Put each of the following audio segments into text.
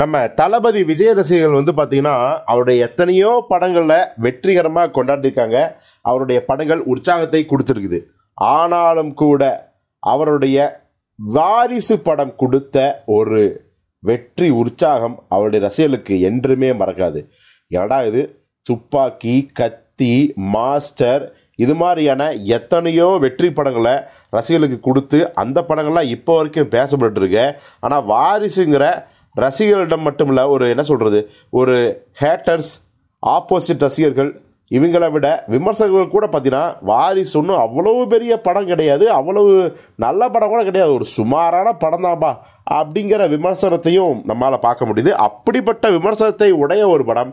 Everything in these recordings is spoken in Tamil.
நம்ம தளபதி விஜய் ரசிகர்கள் வந்து பார்த்தீங்கன்னா அவருடைய எத்தனையோ படங்களில் வெற்றிகரமாக கொண்டாடிருக்காங்க. அவருடைய படங்கள் உற்சாகத்தை கொடுத்துருக்குது. ஆனாலும் கூட அவருடைய வாரிசு படம் கொடுத்த ஒரு வெற்றி உற்சாகம் அவருடைய ரசிகர்களுக்கு என்றுமே மறக்காது. ஏடா இது துப்பாக்கி, கத்தி, மாஸ்டர் இது மாதிரியான எத்தனையோ வெற்றி படங்களை ரசிகர்களுக்கு கொடுத்து அந்த படங்கள்லாம் இப்போ வரைக்கும் பேசப்பட்டு இருக்கு. ஆனால் வாரிசுங்கிற ரசிகர்களிடம் மட்டும் இல்லை, ஒரு என்ன சொல்கிறது, ஒரு ஹேட்டர்ஸ், ஆப்போசிட் ரசிகர்கள், இவங்களை விட விமர்சகர்கள் கூட பார்த்தீங்கன்னா வாரிசு ஒன்றும் அவ்வளவு பெரிய படம் கிடையாது, அவ்வளவு நல்ல படம் கூட கிடையாது, ஒரு சுமாரான படம் தான்ப்பா அப்படிங்கிற விமர்சனத்தையும் நம்மளால் பார்க்க முடியுது. அப்படிப்பட்ட விமர்சனத்தை உடைய ஒரு படம்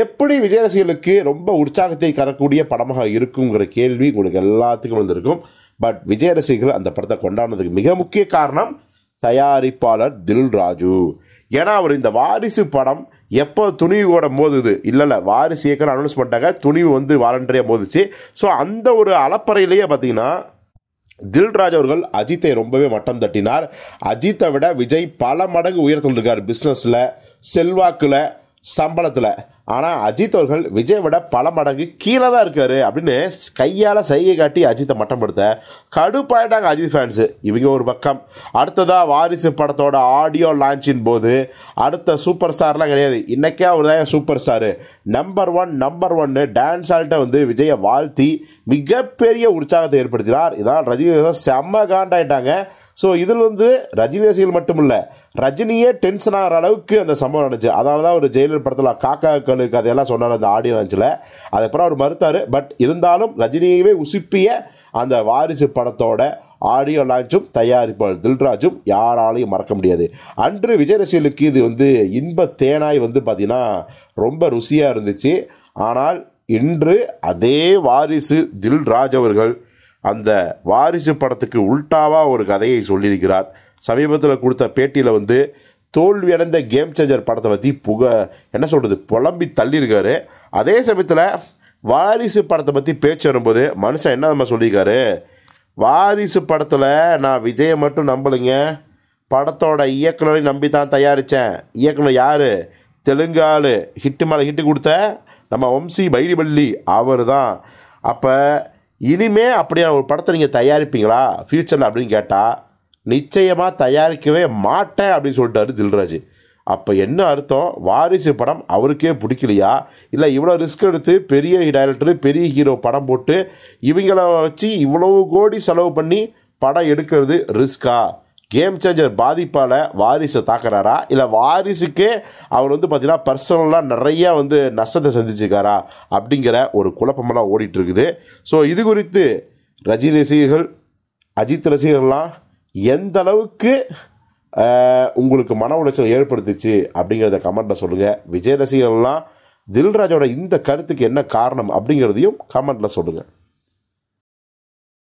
எப்படி விஜய் ரசிகர்களுக்கு ரொம்ப உற்சாகத்தை தரக்கூடிய படமாக இருக்குங்கிற கேள்வி உங்களுக்கு எல்லாத்துக்கும் வந்திருக்கும். பட் விஜய் ரசிகர்கள் அந்த படத்தை கொண்டாடுறதுக்கு மிக முக்கிய காரணம் தயாரிப்பாளர் தில்ராஜு. ஏன்னா அவர் இந்த வாரிசு படம் எப்போ துணிவோட மோதுது, இல்லை வாரிசு இயக்கணும் அனௌன்ஸ் பண்ணிட்டாங்க, துணிவு வந்து வாலண்டரியாக மோதுச்சு. ஸோ அந்த ஒரு அலப்பறையிலேயே பார்த்தீங்கன்னா தில்ராஜ் அவர்கள் அஜித்தை ரொம்பவே மட்டம் தட்டினார். அஜித்தை விட விஜய் பல மடங்கு உயர சொல்லியிருக்கார், பிஸ்னஸில், செல்வாக்கில், சம்பளத்தில். ஆனால் அஜித் அவர்கள் விஜய் விட பல மடங்கு கீழே தான் இருக்கார் அப்படின்னு கையால் சைகை காட்டி அஜித்தை மட்டம் படுத்த கடுப்பாயிட்டாங்க அஜித் ஃபேன்ஸு. இவங்க ஒரு பக்கம். அடுத்ததாக வாரிசு படத்தோட ஆடியோ லான்ச்சின் போது அடுத்த சூப்பர் ஸ்டார்லாம் கிடையாது, இன்றைக்கே அவர் தான் சூப்பர் ஸ்டாரு, நம்பர் ஒன்னு டான்ஸ் ஆல்ட்ட வந்து விஜயை வாழ்த்தி மிகப்பெரிய உற்சாகத்தை ஏற்படுத்தினார். இதான் ரஜினி செம்ம காண்டாயிட்டாங்க. ஸோ இதில் வந்து ரஜினி ரசிகர்கள் மட்டும் இல்லை, ரஜினியே டென்ஷன் ஆகிற அளவுக்கு அந்த சம்பவம் நடந்துச்சு. அதனால தான் ஒரு ஜெயிலர் படத்தில் காக்கா கதையெல்லாம் சொன்னார் அந்த ஆடியோ லான்ச்சில். அதுக்கப்புறம் அவர் மறுத்தார். பட் இருந்தாலும் ரஜினியவே உசுப்பிய அந்த வாரிசு படத்தோட ஆடியோ லான்ச்சும் தயாரிப்பாளர் தில்ராஜும் யாராலையும் மறக்க முடியாது. அன்று விஜய் ரசிகர்களுக்கு இது வந்து இன்ப தேனாய் வந்து பார்த்தீங்கன்னா ரொம்ப ருசியாக இருந்துச்சு. ஆனால் இன்று அதே வாரிசு தில்ராஜ் அவர்கள் அந்த வாரிசு படத்துக்கு உல்டாவாக ஒரு கதையை சொல்லியிருக்கிறார். சமீபத்தில் கொடுத்த பேட்டியில் வந்து தோல்வியடைந்த கேம் சேஞ்சர் படத்தை பற்றி என்ன சொல்கிறது புலம்பி தள்ளியிருக்காரு. அதே சமயத்தில் வாரிசு படத்தை பற்றி பேச்சு வரும்போது மனுஷன் என்ன நம்ம சொல்லியிருக்காரு, வாரிசு படத்தில் நான் விஜயை மட்டும் நம்பலைங்க, படத்தோட இயக்குனரை நம்பி தான் தயாரித்தேன். இயக்குனர் யார்? தெலுங்காலு ஹிட்டு மேலே ஹிட்டு கொடுத்த நம்ம வம்சி பைடிபள்ளி அவர் தான். அப்போ இனிமே அப்படியான ஒரு படத்தை நீங்கள் தயாரிப்பீங்களா ஃப்யூச்சரில் அப்படின்னு கேட்டால் நிச்சயமாக தயாரிக்கவே மாட்டேன் அப்படின்னு சொல்லிட்டாரு தில்ராஜ். அப்போ என்ன அர்த்தம், வாரிசு படம் அவருக்கே பிடிக்கலையா, இல்லை இவ்வளோ ரிஸ்க் எடுத்து பெரிய டைரக்டர் பெரிய ஹீரோ படம் போட்டு இவங்கள வச்சு இவ்வளவு கோடி செலவு பண்ணி படம் எடுக்கிறது ரிஸ்கா? கேம் சேஞ்சர் பாதிப்பால் வாரிசை தாக்குறாரா, இல்லை வாரிசுக்கே அவர் வந்து பார்த்தீங்கன்னா பர்சனலாக நிறையா வந்து நஷ்டத்தை சந்திச்சிருக்காரா அப்படிங்கிற ஒரு குழப்பமெல்லாம் ஓடிட்டுருக்குது. ஸோ இது குறித்து ரஜினி ரசிகர்கள், அஜித் ரசிகர்கள்லாம் எந்த அளவுக்கு உங்களுக்கு மன உளைச்சல் ஏற்படுத்துச்சு அப்படிங்கிறத கமெண்ட்டில் சொல்லுங்கள். விஜய் ரசிகர்கள்லாம் தில்ராஜோட இந்த கருத்துக்கு என்ன காரணம் அப்படிங்கிறதையும் கமெண்ட்டில் சொல்லுங்கள்.